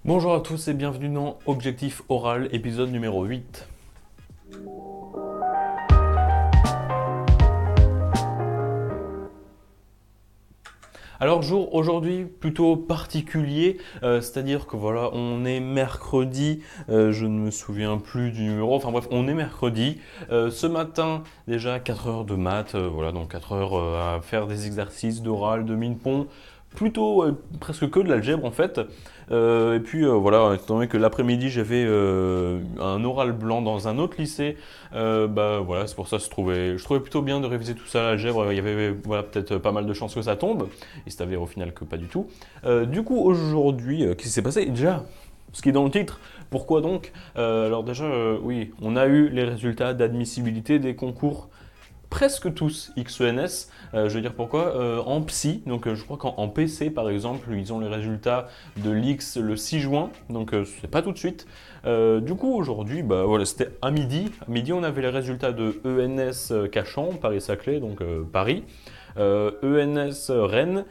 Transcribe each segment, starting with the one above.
Bonjour à tous et bienvenue dans Objectif Oral, épisode numéro 8. Alors jour aujourd'hui plutôt particulier, c'est-à-dire que voilà, on est mercredi, je ne me souviens plus du numéro, enfin bref, on est mercredi. Ce matin déjà 4 heures de maths, voilà, donc 4 heures à faire des exercices d'oral, de mine-pont, plutôt presque que de l'algèbre en fait. Et puis voilà, étant donné que l'après-midi j'avais un oral blanc dans un autre lycée, bah voilà, c'est pour ça que je trouvais plutôt bien de réviser tout ça à l'algèbre. Il y avait voilà, peut-être pas mal de chances que ça tombe. Il s'est avéré au final que pas du tout. Du coup, aujourd'hui, qu'est-ce qui s'est passé? Déjà, ce qui est dans le titre, pourquoi donc? Alors déjà, oui, on a eu les résultats d'admissibilité des concours presque tous XENS. Je veux dire pourquoi en psy, donc je crois qu'en PC par exemple, ils ont les résultats de l'X le 6 juin, donc c'est pas tout de suite. Du coup aujourd'hui, bah voilà, c'était à midi. À midi, on avait les résultats de ENS Cachan, Paris-Saclay, donc Paris, ENS Rennes,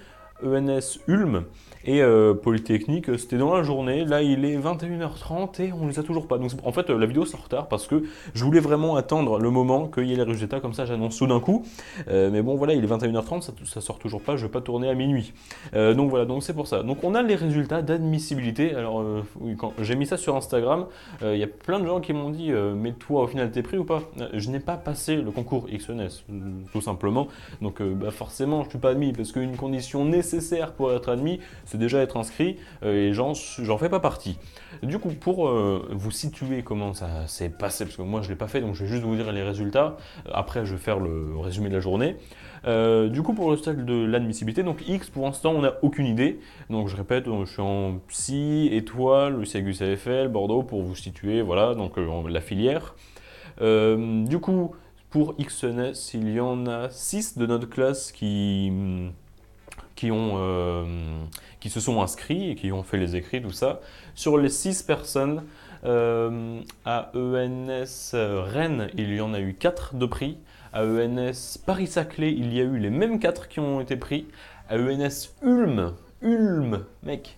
ENS Ulm et Polytechnique, c'était dans la journée. Là, il est 21h30 et on les a toujours pas. Donc en fait, la vidéo sort en retard parce que je voulais vraiment attendre le moment qu'il y ait les résultats, comme ça j'annonce tout d'un coup. Mais bon, voilà, il est 21h30, ça sort toujours pas, je vais pas tourner à minuit. Donc voilà, donc c'est pour ça. Donc on a les résultats d'admissibilité. Alors oui, quand j'ai mis ça sur Instagram, il y a plein de gens qui m'ont dit mais toi au final t'es pris ou pas? Je n'ai pas passé le concours XNS, tout simplement. Donc bah, forcément je suis pas admis parce qu'une condition nécessaire pour être admis, c'est déjà être inscrit et j'en fais pas partie. Du coup, pour vous situer comment ça s'est passé, parce que moi je l'ai pas fait, donc je vais juste vous dire les résultats. Après, je vais faire le résumé de la journée. Du coup, pour le stade de l'admissibilité, donc X, pour l'instant, on n'a aucune idée. Donc je répète, je suis en psy, étoile, le CAGUS AFL, Bordeaux, pour vous situer, voilà, donc la filière. Du coup, pour XNS, il y en a 6 de notre classe qui, ont, qui se sont inscrits et qui ont fait les écrits, tout ça. Sur les 6 personnes, à ENS Rennes, il y en a eu 4 de prix. À ENS Paris-Saclay, il y a eu les mêmes 4 qui ont été pris. À ENS Ulm, mec,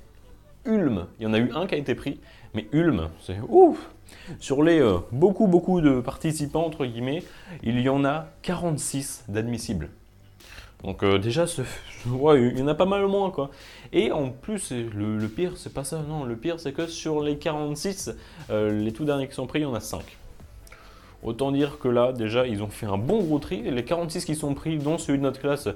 Ulm, il y en a eu un qui a été pris. Mais Ulm, c'est ouf! Sur les beaucoup de participants, entre guillemets, il y en a 46 d'admissibles. Donc déjà, ouais, il y en a pas mal moins quoi. Et en plus, le pire, c'est pas ça, non, le pire c'est que sur les 46, les tout derniers qui sont pris, il y en a 5. Autant dire que là, déjà, ils ont fait un bon gros tri. Les 46 qui sont pris, dont celui de notre classe,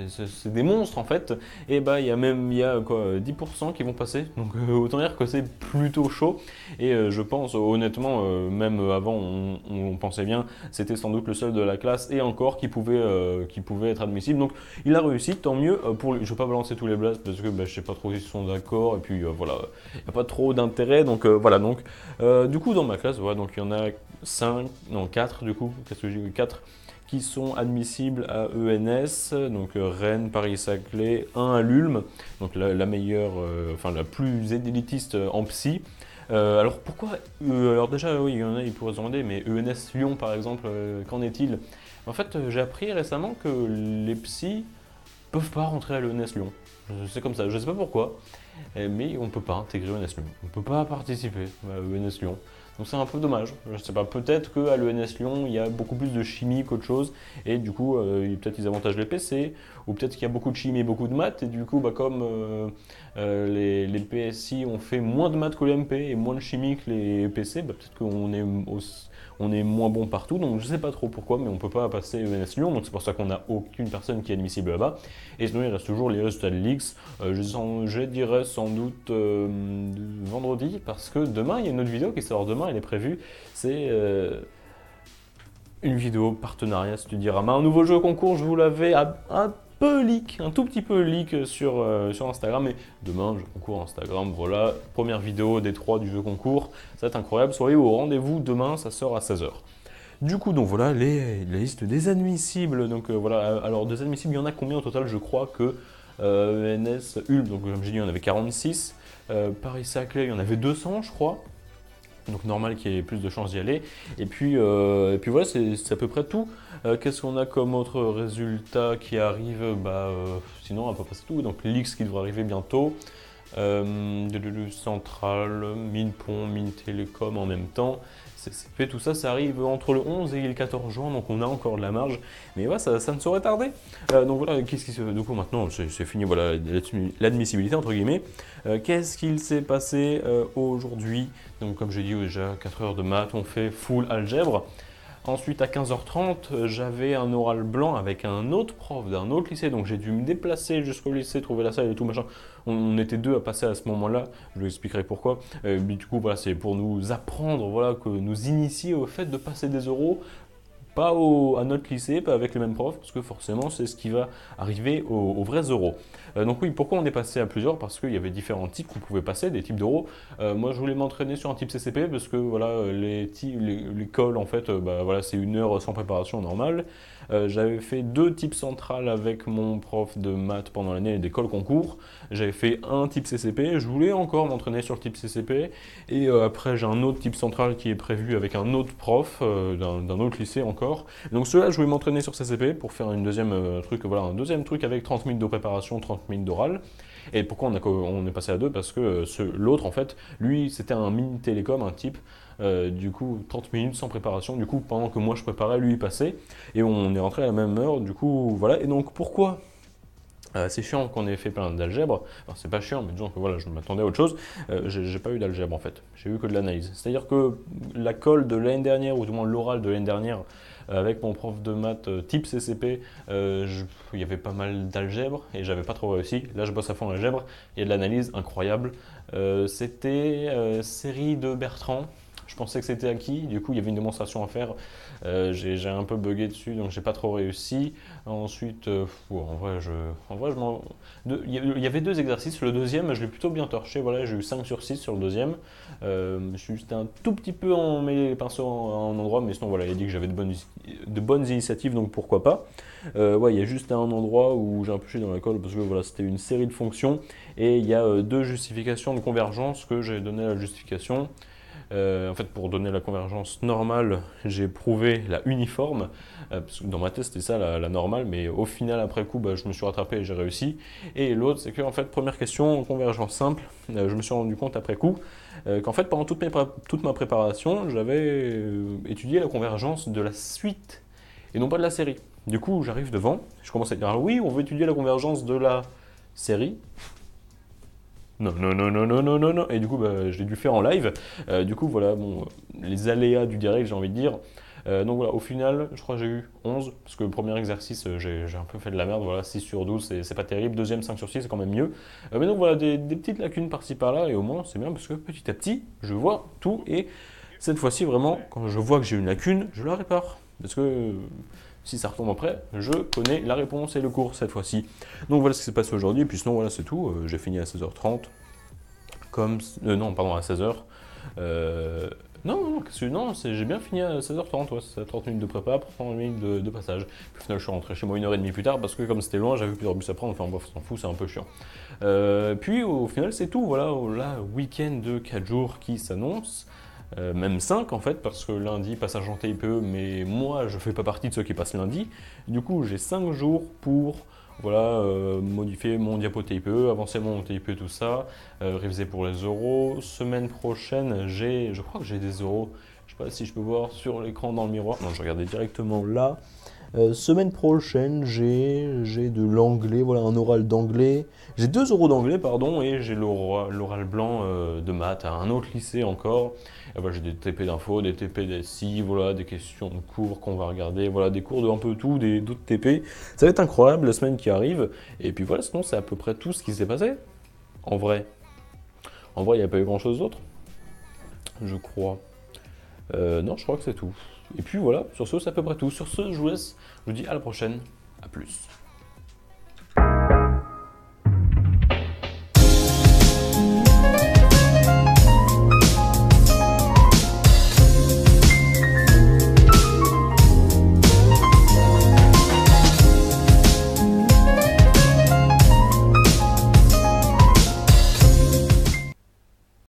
c'est des monstres en fait. Et bah, il y a quoi, 10% qui vont passer. Donc autant dire que c'est plutôt chaud. Et je pense, honnêtement, même avant, on pensait bien, c'était sans doute le seul de la classe et encore qui pouvait être admissible. Donc il a réussi, tant mieux. Pour lui. Je ne vais pas balancer tous les blasts parce que bah, je ne sais pas trop s'ils sont d'accord. Et puis voilà, il n'y a pas trop d'intérêt. Donc voilà, donc du coup, dans ma classe, voilà, donc il y en a 5, non 4 du coup, qu'est-ce que j'ai eu 4 qui sont admissibles à ENS, donc Rennes, Paris-Saclay, un à l'Ulm, donc la meilleure, enfin la plus élitiste en psy. Alors pourquoi alors déjà oui, il y en a, ils pourraient se demander, mais ENS Lyon par exemple, qu'en est-il? En fait, j'ai appris récemment que les psys peuvent pas rentrer à l'ENS Lyon. C'est comme ça, je sais pas pourquoi, mais on peut pas intégrer ENS Lyon. On peut pas participer à ENS Lyon. Donc c'est un peu dommage. Je sais pas, peut-être qu'à l'ENS Lyon, il y a beaucoup plus de chimie qu'autre chose, et du coup, peut-être ils avantagent les PC, ou peut-être qu'il y a beaucoup de chimie et beaucoup de maths, et du coup, bah, comme les PSI ont fait moins de maths que les MP et moins de chimie que les PC, bah, peut-être on est moins bon partout, donc je sais pas trop pourquoi, mais on peut pas passer ENS Lyon, donc c'est pour ça qu'on n'a aucune personne qui est admissible là-bas. Et sinon, il reste toujours les résultats de l'X. Je dirais sans doute vendredi, parce que demain, il y a une autre vidéo qui sort demain, elle est prévue. C'est une vidéo partenariat Studirama. Un nouveau jeu concours, je vous l'avais un peu leak, un tout petit peu leak sur Instagram. Mais demain, jeu concours Instagram, voilà. Première vidéo des 3 du jeu concours. Ça va être incroyable. Soyez au rendez-vous demain, ça sort à 16h. Du coup, donc voilà la liste des admissibles. Donc voilà, alors des admissibles, il y en a combien au total? Je crois que ENS, Ulm, donc comme j'ai dit, il y en avait 46. Paris-Saclay, il y en avait 200, je crois. Donc normal qu'il y ait plus de chances d'y aller. Et puis voilà, c'est à peu près tout. Qu'est-ce qu'on a comme autre résultat qui arrive? Bah, sinon, à peu près c'est tout. Donc l'X qui devrait arriver bientôt. Centrale, Mine Pont, Mine Télécom en même temps. CCP, tout ça, ça arrive entre le 11 et le 14 juin, donc on a encore de la marge. Mais ouais, ça ne saurait tarder. Donc voilà, qu'est-ce qui se... Du coup, maintenant, c'est fini, voilà, l'admissibilité, entre guillemets. Qu'est-ce qu'il s'est passé aujourd'hui? Donc comme j'ai dit déjà, 4 heures de maths, on fait full algèbre. Ensuite, à 15h30, j'avais un oral blanc avec un autre prof d'un autre lycée, donc j'ai dû me déplacer jusqu'au lycée, trouver la salle et tout machin. On était deux à passer à ce moment-là, je vous expliquerai pourquoi. Mais du coup, voilà, c'est pour nous apprendre, voilà, que nous initier au fait de passer des euros, pas à notre lycée, pas avec les mêmes profs, parce que forcément, c'est ce qui va arriver aux vrais euros. Donc oui, pourquoi on est passé à plusieurs? Parce qu'il y avait différents types qu'on pouvait passer, des types d'euros. Moi, je voulais m'entraîner sur un type CCP, parce que voilà, l'école, en fait, bah, voilà, c'est 1 heure sans préparation normale. J'avais fait 2 types centrales avec mon prof de maths pendant l'année d'école concours. J'avais fait un type CCP, je voulais encore m'entraîner sur le type CCP. Et après, j'ai un autre type central qui est prévu avec un autre prof d'un autre lycée encore. Donc ceux-là, je voulais m'entraîner sur CCP pour faire une deuxième truc, voilà, un deuxième truc avec 30 minutes de préparation, 30 minutes d'oral. Et pourquoi on est passé à deux? Parce que l'autre, en fait, lui, c'était un mini télécom, un type. Du coup, 30 minutes sans préparation. Du coup, pendant que moi je préparais, lui il passait. Et on est rentré à la même heure. Du coup, voilà. Et donc, pourquoi c'est chiant qu'on ait fait plein d'algèbre. Enfin, c'est pas chiant, mais disons que voilà, je m'attendais à autre chose. J'ai pas eu d'algèbre en fait. J'ai eu que de l'analyse. C'est-à-dire que la colle de l'année dernière, ou du moins l'oral de l'année dernière, avec mon prof de maths type CCP, il y avait pas mal d'algèbre et j'avais pas trop réussi. Là, je bosse à fond l'algèbre. Il y a de l'analyse incroyable. C'était série de Bertrand. Je pensais que c'était acquis, du coup il y avait une démonstration à faire. J'ai un peu bugué dessus, donc j'ai pas trop réussi. Ensuite, il y avait 2 exercices. Le deuxième, je l'ai plutôt bien torché. Voilà, j'ai eu 5 sur 6 sur le deuxième. Je suis juste un tout petit peu emmêlé les pinceaux en endroit, mais sinon voilà, il a dit que j'avais de bonnes initiatives, donc pourquoi pas. Ouais, il y a juste un endroit où j'ai un peu chié dans la colle parce que voilà, c'était une série de fonctions et il y a 2 justifications de convergence que j'ai donné la justification. En fait, pour donner la convergence normale, j'ai prouvé la uniforme. Parce que dans ma thèse, c'était ça la normale, mais au final, après coup, bah, je me suis rattrapé et j'ai réussi. Et l'autre, c'est que, en fait, première question, convergence simple, je me suis rendu compte après coup qu'en fait, pendant toute ma préparation, j'avais étudié la convergence de la suite et non pas de la série. Du coup, j'arrive devant, je commence à dire, ah oui, on veut étudier la convergence de la série. Non, non, non, non, non, non, non, non. Et du coup, bah, je l'ai dû faire en live. Du coup, voilà, bon, les aléas du direct, j'ai envie de dire. Donc voilà, au final, je crois que j'ai eu 11, parce que le premier exercice, j'ai un peu fait de la merde, voilà, 6 sur 12, c'est pas terrible. Deuxième, 5 sur 6, c'est quand même mieux. Mais donc voilà, des petites lacunes par-ci par-là, et au moins, c'est bien, parce que petit à petit, je vois tout, et cette fois-ci, vraiment, quand je vois que j'ai une lacune, je la répare. Parce que si ça retombe après, je connais la réponse et le cours cette fois-ci. Donc voilà ce qui s'est passé aujourd'hui, et puis sinon, voilà, c'est tout. J'ai fini à 16h30 non, pardon, à 16h. Non, j'ai bien fini à 16h30, ouais, c'est 30 minutes de prépa pour 30 minutes de passage. Puis au final, je suis rentré chez moi 1 heure et demie plus tard parce que comme c'était loin, j'avais plusieurs bus à prendre, enfin bref, on s'en fout, c'est un peu chiant. Puis au final, c'est tout, voilà, là, week-end de 4 jours qui s'annonce. Même 5 en fait, parce que lundi, passage en TIPE, mais moi, je fais pas partie de ceux qui passent lundi. Du coup, j'ai 5 jours pour voilà, modifier mon diapo TIPE, avancer mon TIPE, tout ça, réviser pour les euros. Semaine prochaine, je crois que j'ai des euros. Je sais pas si je peux voir sur l'écran dans le miroir. Non, je regardais directement là. Semaine prochaine, j'ai de l'anglais, voilà, un oral d'anglais. J'ai 2 euros d'anglais, pardon, et j'ai l'oral blanc de maths à un autre lycée encore. Et voilà, j'ai des TP d'info, des TP d'SI, voilà, des questions de cours qu'on va regarder, voilà, des cours de un peu tout, d'autres TP. Ça va être incroyable la semaine qui arrive. Et puis voilà, sinon c'est à peu près tout ce qui s'est passé. En vrai. En vrai, il n'y a pas eu grand-chose d'autre, je crois. Non, je crois que c'est tout. Et puis voilà, sur ce, c'est à peu près tout. Sur ce, je vous laisse. Je vous dis à la prochaine. À plus.